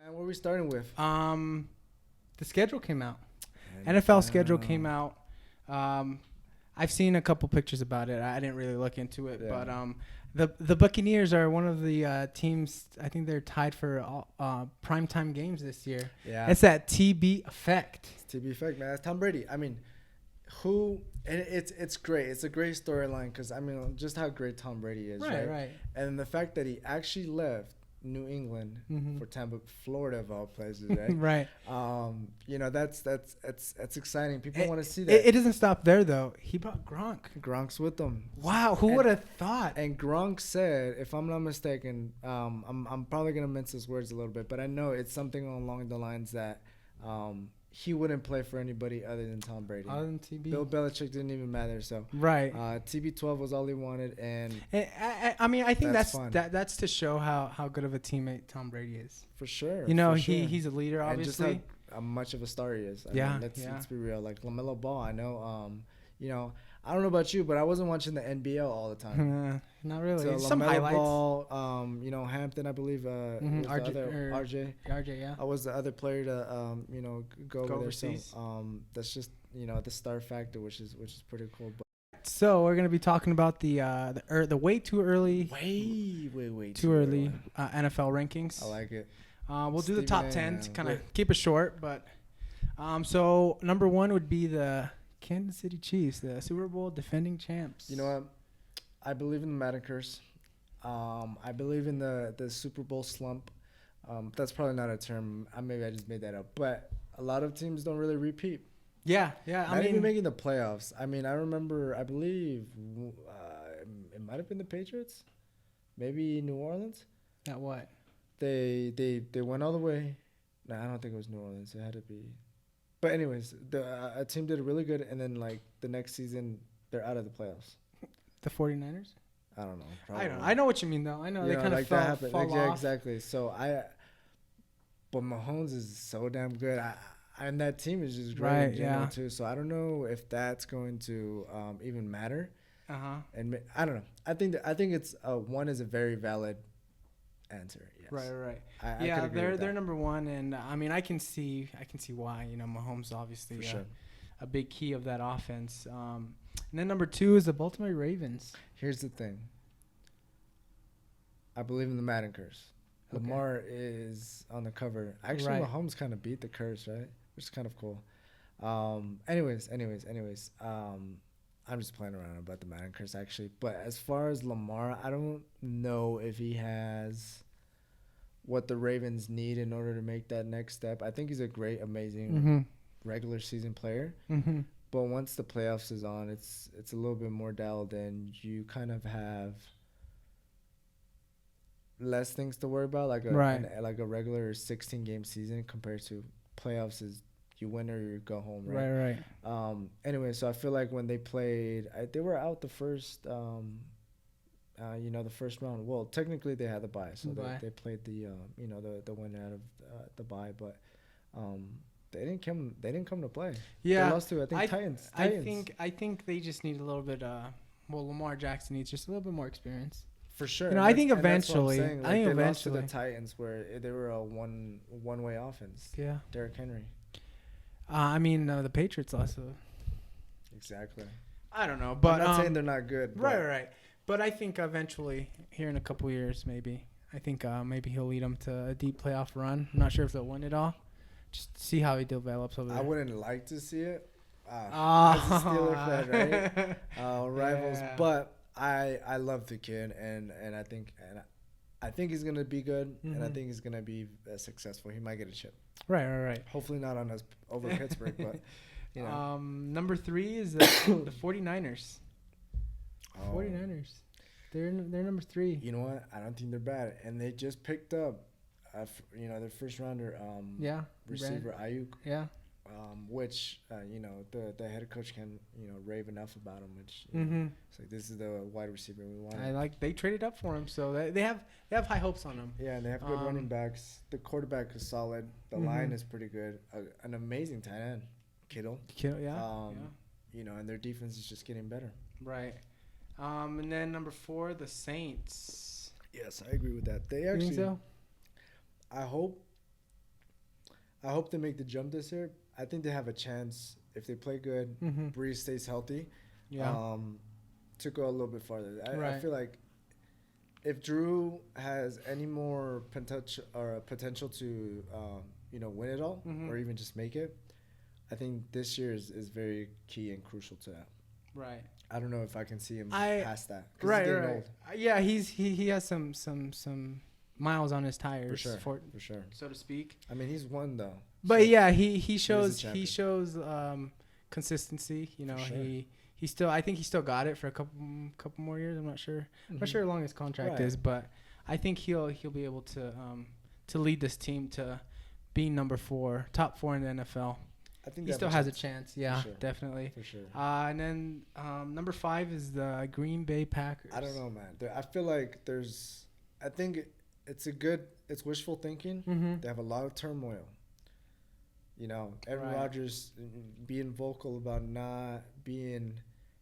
Man, what are we starting with? The schedule came out. NFL NFL schedule came out. I've seen a couple pictures about it. I didn't really look into it, Yeah. but the Buccaneers are one of the teams. I think they're tied for primetime games this year. Yeah. It's that TB effect. It's TB effect, man. It's Tom Brady. I mean, who? And it's great. It's a great storyline because I mean, just how great Tom Brady is, right? Right. And the fact that he actually left New England for Tampa, Florida, of all places, right? Right. That's exciting. People want to see that. It doesn't stop there though. He brought Gronk. Gronk's with them. Wow, who would have thought? And Gronk said, if I'm not mistaken, I'm probably gonna mince his words a little bit, but I know it's something along the lines that he wouldn't play for anybody other than Tom Brady. Other than TB. Bill Belichick didn't even matter. So right. TB12 was all he wanted, and I mean, I think that's that's to show how good of a teammate Tom Brady is. for sure. You know, for sure. he's a leader, obviously. And just how much of a star he is. I mean, let's be real. Like LaMelo Ball, I know. I don't know about you, but I wasn't watching the NBL all the time. Not really. So Some LaMelo highlights. Ball, Hampton, I believe. RJ. RJ, yeah. I was the other player to go over overseas. there. So that's just the star factor, which is pretty cool. But So we're gonna be talking about the way too early, way too early NFL rankings. I like it. We'll do the Stephen top A, 10 man. to kind of keep it short, but so number 1 would be the Kansas City Chiefs, the Super Bowl defending champs. You know what? I believe in the Madden curse. I believe in the Super Bowl slump. That's probably not a term. Maybe I just made that up. But a lot of teams don't really repeat. Yeah. Not even making the playoffs. I mean, I believe it might have been the Patriots, maybe New Orleans. At what? They went all the way. No, I don't think it was New Orleans. It had to be. But anyways, a team did really good, and then like the next season, they're out of the playoffs. The 49ers? I don't know. Probably. I know what you mean, though. I know they kind of fell off. Yeah, exactly. So but Mahomes is so damn good. And that team is just great in general too. So I don't know if that's going to even matter. And I don't know. I think it's one is a very valid answer. Yes. Right. I they're number 1, and I mean I can see why. Mahomes obviously for sure. A big key of that offense. And then number 2 is the Baltimore Ravens. Here's the thing. I believe in the Madden curse. Okay. Lamar is on the cover. Actually, Mahomes kind of beat the curse, right? Which is kind of cool. Anyways. I'm just playing around about the Madden curse, actually. But as far as Lamar, I don't know if he has what the Ravens need in order to make that next step. I think he's a great, amazing regular season player. But once the playoffs is on, it's a little bit more dialed in. You kind of have less things to worry about, like a regular 16-game season compared to playoffs is you win or you go home, right? Right. Anyway, so I feel like when they played, they were out the first, the first round. Well, technically they had the bye, so they played the winner out of the bye, but they didn't come to play. Yeah, they lost to Titans. I think they just need a little bit. Lamar Jackson needs just a little bit more experience. For sure. I think eventually. They lost to the Titans where they were a one-way offense. Yeah. Derrick Henry. The Patriots also. Exactly. I don't know, but I'm not saying they're not good. Right. But I think eventually, here in a couple years, maybe maybe he'll lead them to a deep playoff run. I'm not sure if they'll win it all. Just see how he develops over there. I wouldn't like to see it. As a Steeler fan, right? Rivals, yeah. But I love the kid, and I think he's gonna be good, and I think he's gonna be successful. He might get a chip. Right. Hopefully not on us over Pittsburgh, but number 3 is the 49ers. 49ers. They're number 3. You know what? I don't think they're bad, and they just picked up, their first rounder, receiver Ayuk. Yeah. Which the head coach can rave enough about him, which it's like this is the wide receiver we want. They traded up for him, so they have high hopes on him. Yeah, and they have good running backs. The quarterback is solid. The line is pretty good. An amazing tight end, Kittle, yeah. And their defense is just getting better. Right. And then number 4, the Saints. Yes, I agree with that. They actually. You think so? I hope I hope they make the jump this year. I think they have a chance if they play good. Breeze stays healthy. Yeah. To go a little bit farther. I Right. feel like if Drew has any more potential to win it all or even just make it, I think this year is very key and crucial to that. Right. I don't know if I can see him past that. Right. Old. Yeah, he has some miles on his tires for sure, so to speak. I mean, he's won though. But so yeah, he shows consistency. You know, sure. he still, I think he still got it for a couple more years. I'm not sure. I'm not sure how long his contract is, but I think he'll be able to lead this team to being top 4 in the NFL. I think he still has a chance. Yeah, sure. Definitely. For sure. And then number 5 is the Green Bay Packers. I don't know, man. I feel like I think it's wishful thinking. They have a lot of turmoil. You know, Aaron Rodgers being vocal about not being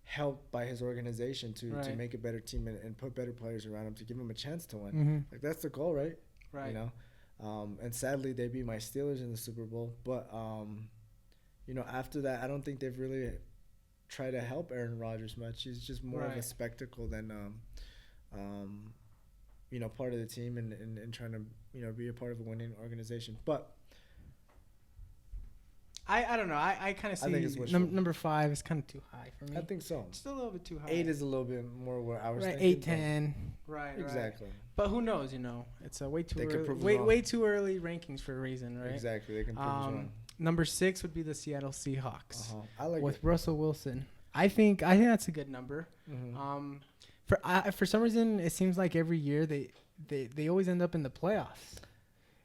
helped by his organization to make a better team and put better players around him to give him a chance to win. Like, that's the goal, right? Right. You know, and sadly they beat my Steelers in the Super Bowl. But you know, after that, I don't think they've really tried to help Aaron Rodgers much. He's just more of a spectacle than you know, part of the team and trying to, you know, be a part of a winning organization. But I don't know. I kind of see number 5 is kind of too high for me. I think so. Just a little bit too high. 8 is a little bit more where I was thinking. 8, 10. Right. Exactly. But who knows? You know, it's a way too too early rankings for a reason, right? Exactly. They can prove us wrong. Number 6 would be the Seattle Seahawks. I like with Russell Wilson. I think that's a good number. For some reason, it seems like every year they always end up in the playoffs.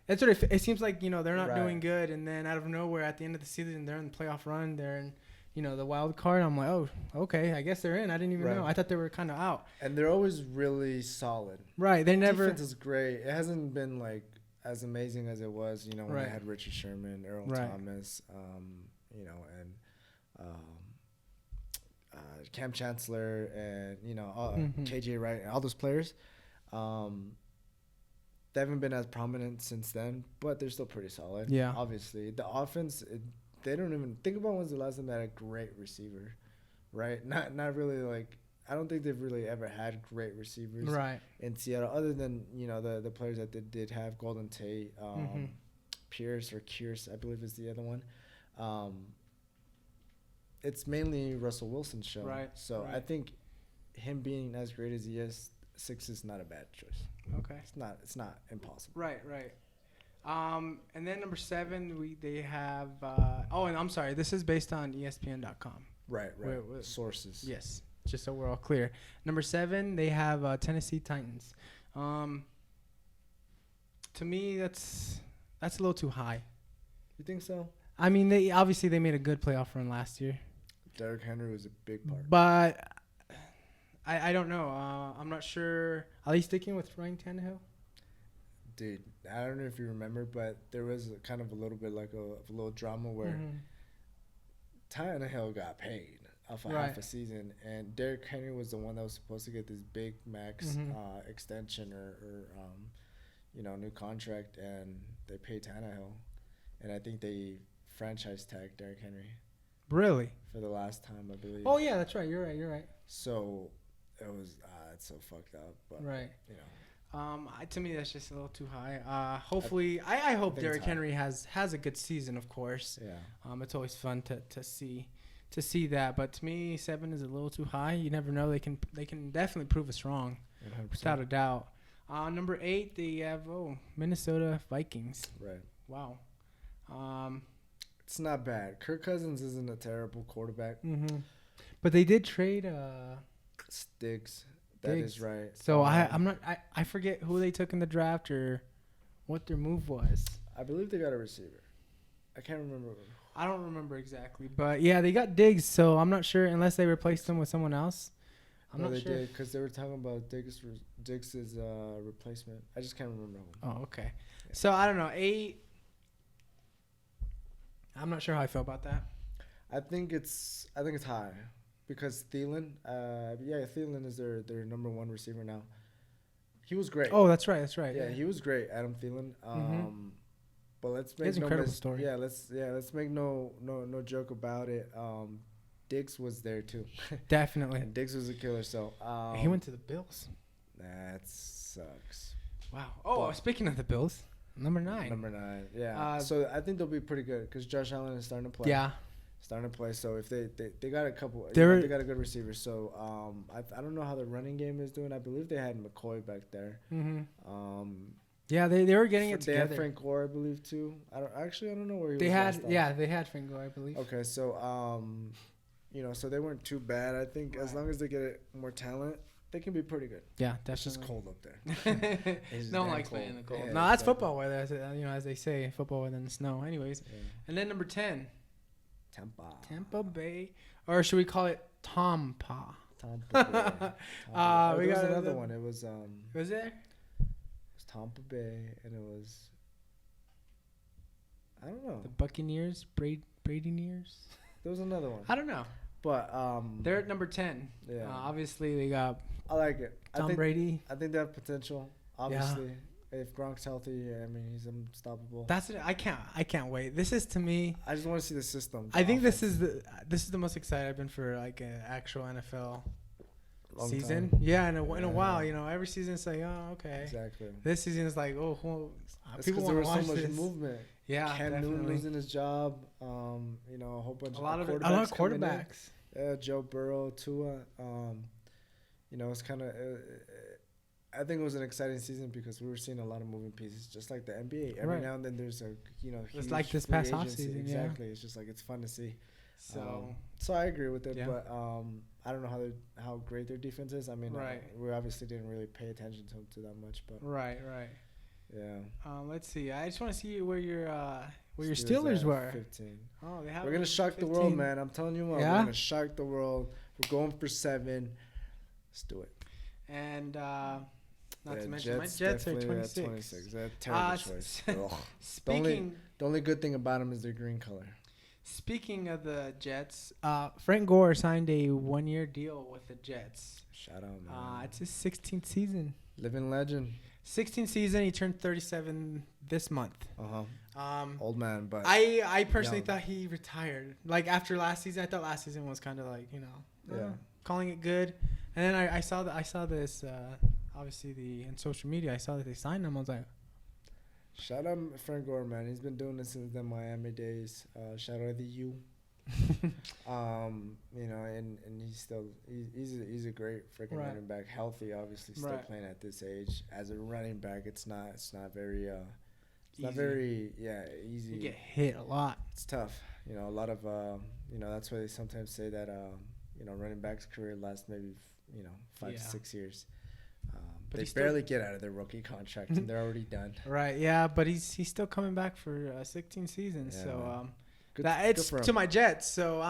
That's what it seems like. You know, they're not doing good, and then out of nowhere, at the end of the season, they're in the playoff run. They're in, you know, the wild card. I'm like, oh, okay, I guess they're in. I didn't even know. I thought they were kind of out. And they're always really solid. Right. They never. Defense is great. It hasn't been like as amazing as it was, you know, when they had Richard Sherman, Earl Thomas, you know, and Cam Chancellor, and you know, KJ Wright, and all those players. They haven't been as prominent since then, but they're still pretty solid. Yeah. Obviously, the offense, they don't even think about when's the last time they had a great receiver, right? Not really like. I don't think they've really ever had great receivers in Seattle, other than, you know, the players that they did have, Golden Tate, Pierce, I believe is the other one. It's mainly Russell Wilson's show. Right. So I think him being as great as he is, 6 is not a bad choice. Okay. It's not impossible. Right. And then number 7, they have. And I'm sorry. This is based on ESPN.com. Right. Sources. Yes. Just so we're all clear. Number 7, they have Tennessee Titans. To me, that's a little too high. You think so? I mean, they made a good playoff run last year. Derrick Henry was a big part. But I don't know. I'm not sure. Are they sticking with Ryan Tannehill? Dude, I don't know if you remember, but there was kind of a little bit like a little drama where Tannehill got paid off half a season, and Derrick Henry was the one that was supposed to get this big max extension or you know, new contract, and they paid Tannehill, and I think they franchise tagged Derrick Henry. Really? For the last time, I believe. Oh yeah, that's right. You're right. So it was it's so fucked up, but you know. To me, that's just a little too high. Hopefully, I hope Derrick Henry has a good season. Of course. Yeah. It's always fun to see that, but to me, 7 is a little too high. You never know. They can definitely prove us wrong, 100%. Without a doubt. Number 8, they have Minnesota Vikings. Right. Wow. It's not bad. Kirk Cousins isn't a terrible quarterback. But they did trade Sticks. That is right. So I forget who they took in the draft or what their move was. I believe they got a receiver. I can't remember. I don't remember exactly, but yeah, they got Diggs. So I'm not sure unless they replaced him with someone else. I'm not sure. They did because they were talking about Diggs' replacement. I just can't remember. Oh, okay. Yeah. So I don't know. 8. I'm not sure how I feel about that. I think it's high because Thielen. Thielen is their number 1 receiver now. He was great. Oh, that's right. Yeah, he was great, Adam Thielen. But let's He has make an incredible story. let's make no joke about it. Diggs was there too. Definitely. And Diggs was a killer. So he went to the Bills. That sucks. Wow. Oh, but speaking of the Bills, number 9. Number 9. Yeah. So I think they'll be pretty good because Josh Allen is starting to play. Yeah. Starting to play. So if they got a couple, they got a good receiver. So I don't know how the running game is doing. I believe they had McCoy back there. Mm-hmm. Yeah, they were getting it together. They had Frank Gore, I believe, too. I don't know where he was. They had Frank Gore, I believe. Okay, so so they weren't too bad. I think as long as they get more talent, they can be pretty good. Yeah, definitely. It's just cold up there. No one likes playing in the cold. Yeah, no, that's football weather, as they say, football weather in the snow. Anyways, and then number 10, Tampa Bay, or should we call it Tampa? Tampa Bay. We got another one. It was Was there? It was Tampa Bay, and it was I don't know. The Buccaneers, Bradyneers. There was another one. I don't know. But they're at number 10. Yeah. Obviously, they got. I like it. Tom Brady. I think they have potential. Obviously, if Gronk's healthy, I mean, he's unstoppable. That's it. I can't wait. This is to me. I just want to see the system. I think this is the most excited I've been for like an actual NFL season. Time. Yeah, in a while. You know, every season it's like, oh, okay. Exactly. This season is like, oh, people want to watch so much movement. Yeah, Cam Newton losing his job. A whole bunch of a lot of quarterbacks. Yeah, Joe Burrow, Tua. It's kind of. I think it was an exciting season because we were seeing a lot of moving pieces, just like the NBA. Every now and then there's a it's like this past offseason. Exactly. Yeah. It's just like it's fun to see. So I agree with it, but I don't know how great their defense is. I mean, we obviously didn't really pay attention to that much, but right. Yeah. Let's see. I just want to see where your Steelers were. 15. Oh, they have. We're gonna shock 15. The world, man. I'm telling you what. Yeah? We're gonna shock the world. We're going for 7. Let's do it. And not to mention my Jets are 26. 26. That's a terrible choice. The only good thing about them is their green color. Speaking of the Jets, Frank Gore signed a 1-year deal with the Jets. Shout out, man. It's his 16th season. Living legend. 16th season. He turned 37 this month. Old man, but I personally thought he retired. Like after last season, I thought last season was kind of like calling it good. And then I saw this obviously in social media. I saw that they signed him. I was like, shout out Frank Gore, man. He's been doing this since the Miami days. Shout out to you. And he's a great freaking running back. Healthy, obviously, still playing at this age. As a running back, it's not very easy. You get hit a lot. It's tough. A lot of that's why they sometimes say that running back's career lasts maybe 5 to 6 years. But they barely get out of their rookie contract and they're already done. Right, yeah, but he's still coming back for 16 seasons. Yeah, so it's to my Jets. So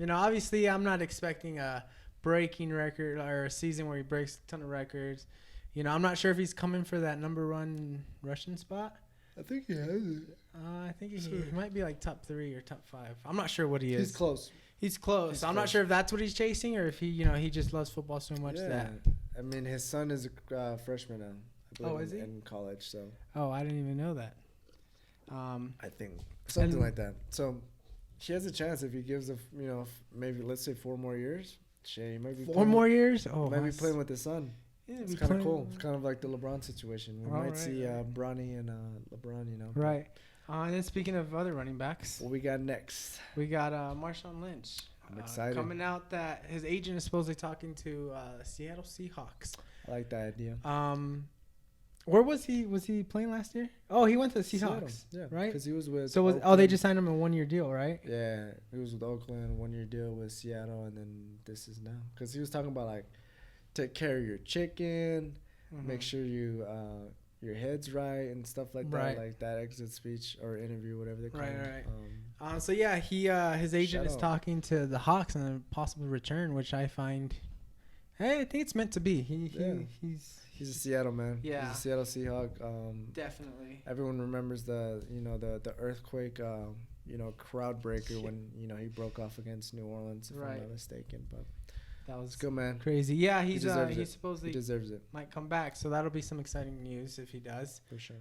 obviously I'm not expecting a breaking record or a season where he breaks a ton of records. I'm not sure if he's coming for that number 1 rushing spot. I think he has it. I think he might be like top 3 or top 5. I'm not sure what he is. He's close. I'm not sure if that's what he's chasing or if he just loves football so much that. I mean, his son is a freshman now. I believe is he? In college, so. Oh, I didn't even know that. I think something like that. So, he has a chance if he gives maybe let's say 4 more years. He might be 4 more years. Oh, might be playing with his son. Yeah, it's kind of cool. It's kind of like the LeBron situation. We might see Bronny and LeBron. Right. And then speaking of other running backs, what we got next? We got Marshawn Lynch. I'm excited. Coming out that his agent is supposedly talking to Seattle Seahawks. I like that idea. Where was he? Was he playing last year? Oh, he went to the Seahawks. Yeah, right. Because he was with. So they just signed him a 1-year deal, right? Yeah, he was with Oakland, 1-year deal with Seattle, and then this is now because he was talking about like take care of your chicken, make sure you your head's right and stuff like that, like that exit speech or interview, whatever they call it. Right. So yeah, his agent is talking to the Hawks on a possible return, which I find, I think it's meant to be. He's a Seattle man. Yeah, he's a Seattle Seahawk. Definitely. Everyone remembers the earthquake, crowd breaker when he broke off against New Orleans, if I'm not mistaken, but. That was good, man. Crazy. Yeah, he supposedly deserves it. Might come back, so that'll be some exciting news if he does. For sure.